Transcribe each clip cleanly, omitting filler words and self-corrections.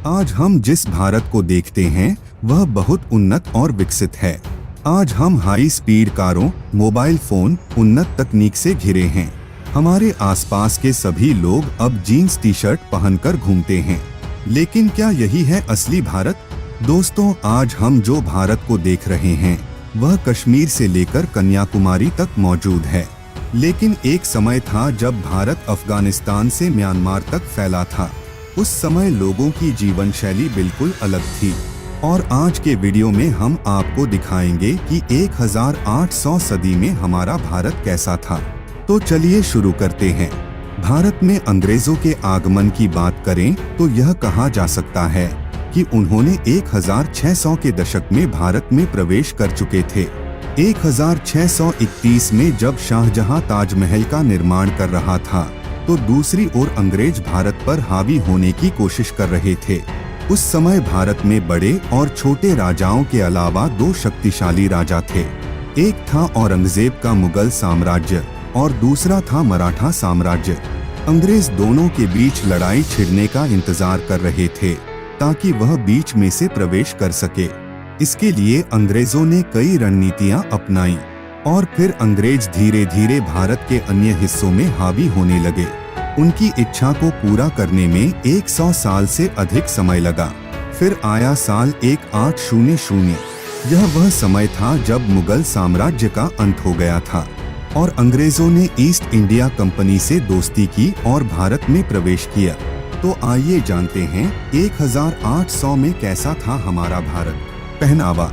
आज हम जिस भारत को देखते हैं वह बहुत उन्नत और विकसित है। आज हम हाई स्पीड कारों, मोबाइल फोन, उन्नत तकनीक से घिरे हैं। हमारे आसपास के सभी लोग अब जीन्स टी शर्ट पहनकर घूमते हैं। लेकिन क्या यही है असली भारत? दोस्तों, आज हम जो भारत को देख रहे हैं वह कश्मीर से लेकर कन्याकुमारी तक मौजूद है। लेकिन एक समय था जब भारत अफगानिस्तान से म्यांमार तक फैला था। उस समय लोगों की जीवन शैली बिल्कुल अलग थी। और आज के वीडियो में हम आपको दिखाएंगे कि 1800 सदी में हमारा भारत कैसा था। तो चलिए शुरू करते हैं। भारत में अंग्रेजों के आगमन की बात करें तो यह कहा जा सकता है कि उन्होंने 1600 के दशक में भारत में प्रवेश कर चुके थे। 1631 में जब शाहजहां ताजमहल का निर्माण कर रहा था तो दूसरी ओर अंग्रेज भारत पर हावी होने की कोशिश कर रहे थे। उस समय भारत में बड़े और छोटे राजाओं के अलावा दो शक्तिशाली राजा थे। एक था औरंगजेब का मुगल साम्राज्य और दूसरा था मराठा साम्राज्य। अंग्रेज दोनों के बीच लड़ाई छिड़ने का इंतजार कर रहे थे ताकि वह बीच में से प्रवेश कर सके। इसके लिए अंग्रेजों ने कई रणनीतियां अपनाई और फिर अंग्रेज धीरे धीरे भारत के अन्य हिस्सों में हावी होने लगे। उनकी इच्छा को पूरा करने में 100 साल से अधिक समय लगा। फिर आया साल 1800। यह वह समय था जब मुगल साम्राज्य का अंत हो गया था और अंग्रेजों ने ईस्ट इंडिया कंपनी से दोस्ती की और भारत में प्रवेश किया। तो आइए जानते हैं 1800 में कैसा था हमारा भारत। पहनावा।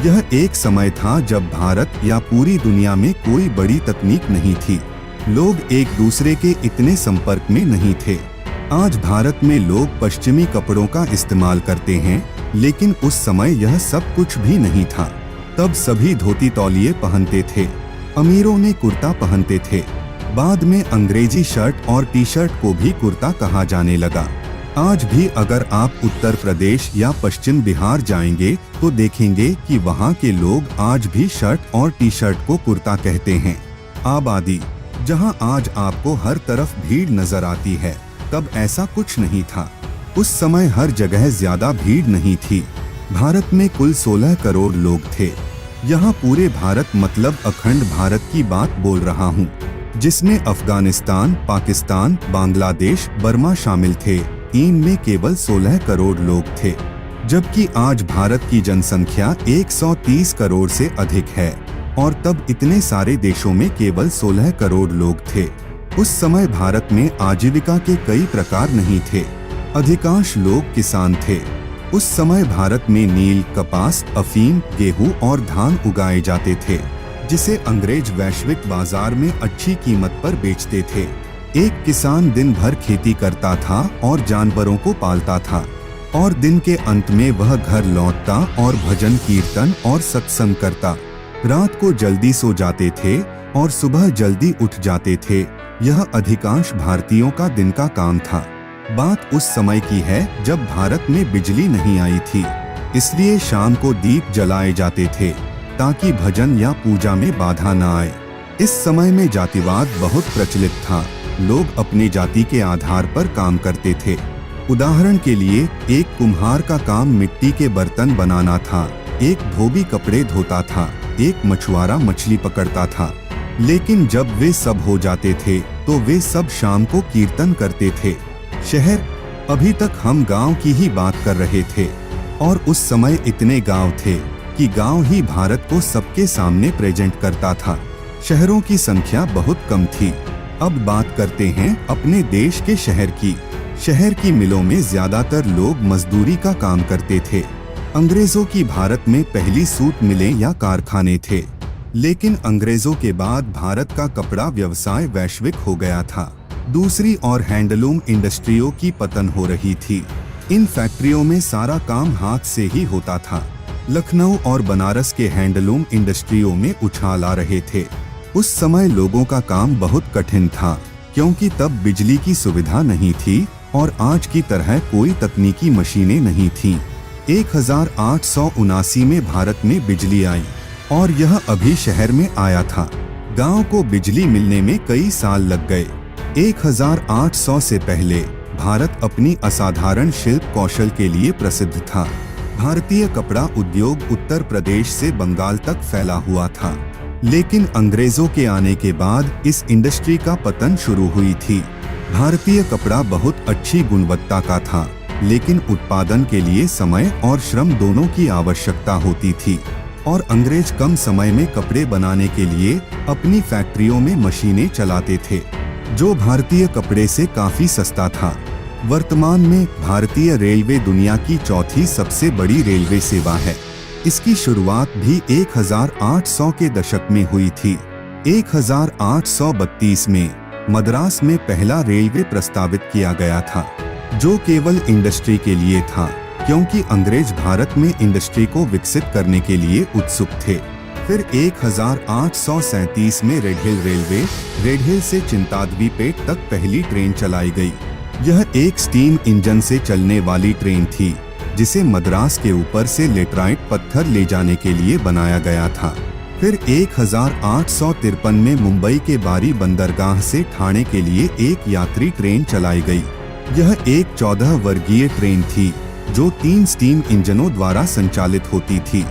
यह एक समय था जब भारत या पूरी दुनिया में कोई बड़ी तकनीक नहीं थी। लोग एक दूसरे के इतने संपर्क में नहीं थे। आज भारत में लोग पश्चिमी कपड़ों का इस्तेमाल करते हैं, लेकिन उस समय यह सब कुछ भी नहीं था। तब सभी धोती तौलिए पहनते थे। अमीरों ने कुर्ता पहनते थे। बाद में अंग्रेजी शर्ट और टी शर्ट को भी कुर्ता कहा जाने लगा। आज भी अगर आप उत्तर प्रदेश या पश्चिम बिहार जाएंगे तो देखेंगे कि वहाँ के लोग आज भी शर्ट और टी शर्ट को कुर्ता कहते हैं। आबादी। जहाँ आज आपको हर तरफ भीड़ नजर आती है, तब ऐसा कुछ नहीं था। उस समय हर जगह ज्यादा भीड़ नहीं थी। भारत में कुल 16 करोड़ लोग थे। यहाँ पूरे भारत मतलब अखंड भारत की बात बोल रहा हूँ, जिसमें अफगानिस्तान, पाकिस्तान, बांग्लादेश, बर्मा शामिल थे। इनमें केवल 16 करोड़ लोग थे, जबकि आज भारत की जनसंख्या 130 करोड़ से अधिक है और तब इतने सारे देशों में केवल 16 करोड़ लोग थे। उस समय भारत में आजीविका के कई प्रकार नहीं थे। अधिकांश लोग किसान थे। उस समय भारत में नील, कपास, अफीम, गेहूं और धान उगाए जाते थे, जिसे अंग्रेज वैश्विक बाजार में अच्छी कीमत पर बेचते थे। एक किसान दिन भर खेती करता था और जानवरों को पालता था और दिन के अंत में वह घर लौटता और भजन कीर्तन और सत्संग करता। रात को जल्दी सो जाते थे और सुबह जल्दी उठ जाते थे। यह अधिकांश भारतीयों का दिन का काम था। बात उस समय की है जब भारत में बिजली नहीं आई थी, इसलिए शाम को दीप जलाए जाते थे ताकि भजन या पूजा में बाधा न आए। इस समय में जातिवाद बहुत प्रचलित था। लोग अपनी जाति के आधार पर काम करते थे। उदाहरण के लिए, एक कुम्हार का काम मिट्टी के बर्तन बनाना था, एक धोबी कपड़े धोता था, एक मछुआरा मछली पकड़ता था। लेकिन जब वे सब हो जाते थे तो वे सब शाम को कीर्तन करते थे। शहर। अभी तक हम गांव की ही बात कर रहे थे और उस समय इतने गांव थे कि गांव ही भारत को सबके सामने प्रेजेंट करता था। शहरों की संख्या बहुत कम थी। अब बात करते हैं अपने देश के शहर की। शहर की मिलों में ज्यादातर लोग मजदूरी का काम करते थे। अंग्रेजों की भारत में पहली सूत मिलें या कारखाने थे, लेकिन अंग्रेजों के बाद भारत का कपड़ा व्यवसाय वैश्विक हो गया था। दूसरी ओर हैंडलूम इंडस्ट्रियों की पतन हो रही थी। इन फैक्ट्रियों में सारा काम हाथ से ही होता था। लखनऊ और बनारस के हैंडलूम इंडस्ट्रियों में उछाल आ रहे थे। उस समय लोगों का काम बहुत कठिन था, क्योंकि तब बिजली की सुविधा नहीं थी और आज की तरह कोई तकनीकी मशीनें नहीं थीं। 1879 में भारत में बिजली आई और यह अभी शहर में आया था। गांव को बिजली मिलने में कई साल लग गए। 1800 से पहले भारत अपनी असाधारण शिल्प कौशल के लिए प्रसिद्ध था। भारतीय कपड़ा उद्योग उत्तर प्रदेश से बंगाल तक फैला हुआ था, लेकिन अंग्रेजों के आने के बाद इस इंडस्ट्री का पतन शुरू हुई थी। भारतीय कपड़ा बहुत अच्छी गुणवत्ता का था, लेकिन उत्पादन के लिए समय और श्रम दोनों की आवश्यकता होती थी और अंग्रेज कम समय में कपड़े बनाने के लिए अपनी फैक्ट्रियों में मशीनें चलाते थे, जो भारतीय कपड़े से काफी सस्ता था। वर्तमान में भारतीय रेलवे दुनिया की चौथी सबसे बड़ी रेलवे सेवा है। इसकी शुरुआत भी 1800 के दशक में हुई थी। 1832 में मद्रास में पहला रेलवे प्रस्तावित किया गया था, जो केवल इंडस्ट्री के लिए था, क्योंकि अंग्रेज भारत में इंडस्ट्री को विकसित करने के लिए उत्सुक थे। फिर 1837 में रेड हिल रेलवे, रेड हिल से चिंताद्वीपेट तक पहली ट्रेन चलाई गई। यह एक स्टीम इंजन से चलने वाली ट्रेन थी, जिसे मद्रास के ऊपर से लेटराइट पत्थर ले जाने के लिए बनाया गया था। फिर 1853 में मुंबई के बारी बंदरगाह से ठाणे के लिए एक यात्री ट्रेन चलाई गई। यह एक 14 वर्गीय ट्रेन थी, जो 3 स्टीम इंजनों द्वारा संचालित होती थी।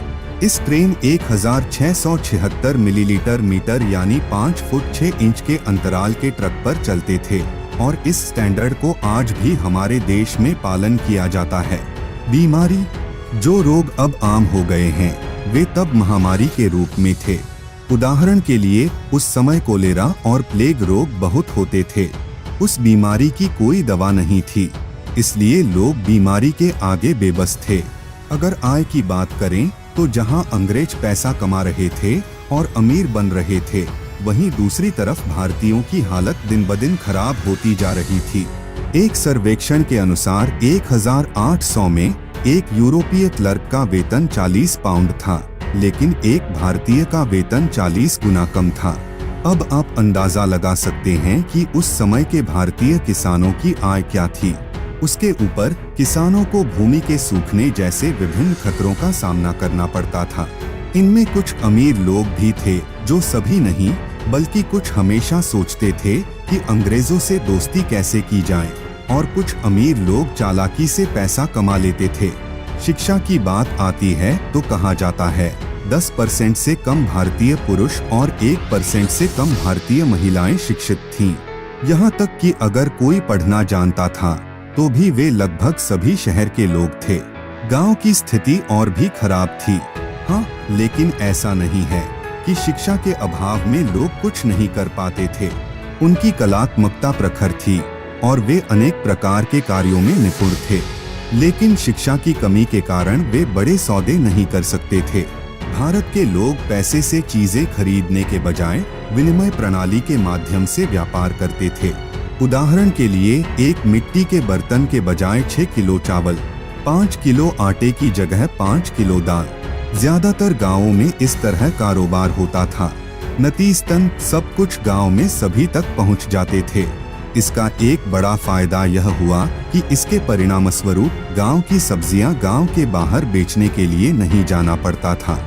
इस ट्रेन 1676 मिलीलीटर मीटर यानी 5 फुट 6 इंच के अंतराल के ट्रक पर चलते थे और इस स्टैंडर्ड को आज भी हमारे देश में पालन किया जाता है। बीमारी, जो रोग अब आम हो गए हैं, वे तब महामारी के रूप में थे। उदाहरण के लिए उस समय कोलेरा और प्लेग रोग बहुत होते थे। उस बीमारी की कोई दवा नहीं थी, इसलिए लोग बीमारी के आगे बेबस थे। अगर आय की बात करें तो जहां अंग्रेज पैसा कमा रहे थे और अमीर बन रहे थे, वहीं दूसरी तरफ भारतीयों की हालत दिन ब दिन खराब होती जा रही थी। एक सर्वेक्षण के अनुसार 1800 में एक यूरोपीय क्लर्क का वेतन 40 पाउंड था, लेकिन एक भारतीय का वेतन 40 गुना कम था। अब आप अंदाजा लगा सकते हैं कि उस समय के भारतीय किसानों की आय क्या थी। उसके ऊपर किसानों को भूमि के सूखने जैसे विभिन्न खतरों का सामना करना पड़ता था। इनमें कुछ अमीर लोग भी थे, जो सभी नहीं बल्कि कुछ हमेशा सोचते थे कि अंग्रेजों से दोस्ती कैसे की जाए, और कुछ अमीर लोग चालाकी से पैसा कमा लेते थे। शिक्षा की बात आती है तो कहा जाता है 10% से कम भारतीय पुरुष और 1% से कम भारतीय महिलाएं शिक्षित थीं। यहाँ तक कि अगर कोई पढ़ना जानता था तो भी वे लगभग सभी शहर के लोग थे। गांव की स्थिति और भी खराब थी। हाँ, लेकिन ऐसा नहीं है कि शिक्षा के अभाव में लोग कुछ नहीं कर पाते थे। उनकी कलात्मकता प्रखर थी और वे अनेक प्रकार के कार्यों में निपुण थे, लेकिन शिक्षा की कमी के कारण वे बड़े सौदे नहीं कर सकते थे। भारत के लोग पैसे से चीजें खरीदने के बजाय विनिमय प्रणाली के माध्यम से व्यापार करते थे। उदाहरण के लिए एक मिट्टी के बर्तन के बजाय 6 किलो चावल, 5 किलो आटे की जगह 5 किलो दाल। ज्यादातर गांवों में इस तरह कारोबार होता था। नतीजतन सब कुछ गांव में सभी तक पहुंच जाते थे। इसका एक बड़ा फायदा यह हुआ कि इसके परिणामस्वरूप गांव की सब्जियां गांव के बाहर बेचने के लिए नहीं जाना पड़ता था।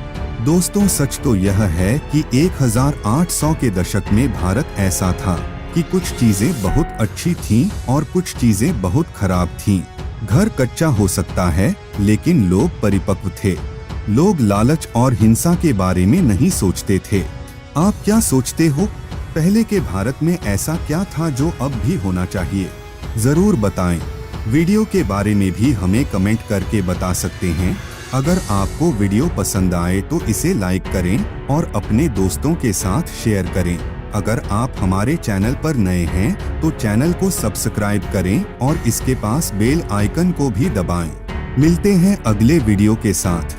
दोस्तों, सच तो यह है कि 1800 के दशक में भारत ऐसा था कि कुछ चीजें बहुत अच्छी थीं और कुछ चीजें बहुत खराब थीं। घर कच्चा हो सकता है, लेकिन लोग परिपक्व थे। लोग लालच और हिंसा के बारे में नहीं सोचते थे। आप क्या सोचते हो? पहले के भारत में ऐसा क्या था जो अब भी होना चाहिए? जरूर बताएं। वीडियो के बारे में भी हमें कमेंट करके बता सकते हैं। अगर आपको वीडियो पसंद आए तो इसे लाइक करें और अपने दोस्तों के साथ शेयर करें। अगर आप हमारे चैनल पर नए हैं तो चैनल को सब्सक्राइब करें और इसके पास बेल आइकन को भी दबाएं। मिलते हैं अगले वीडियो के साथ।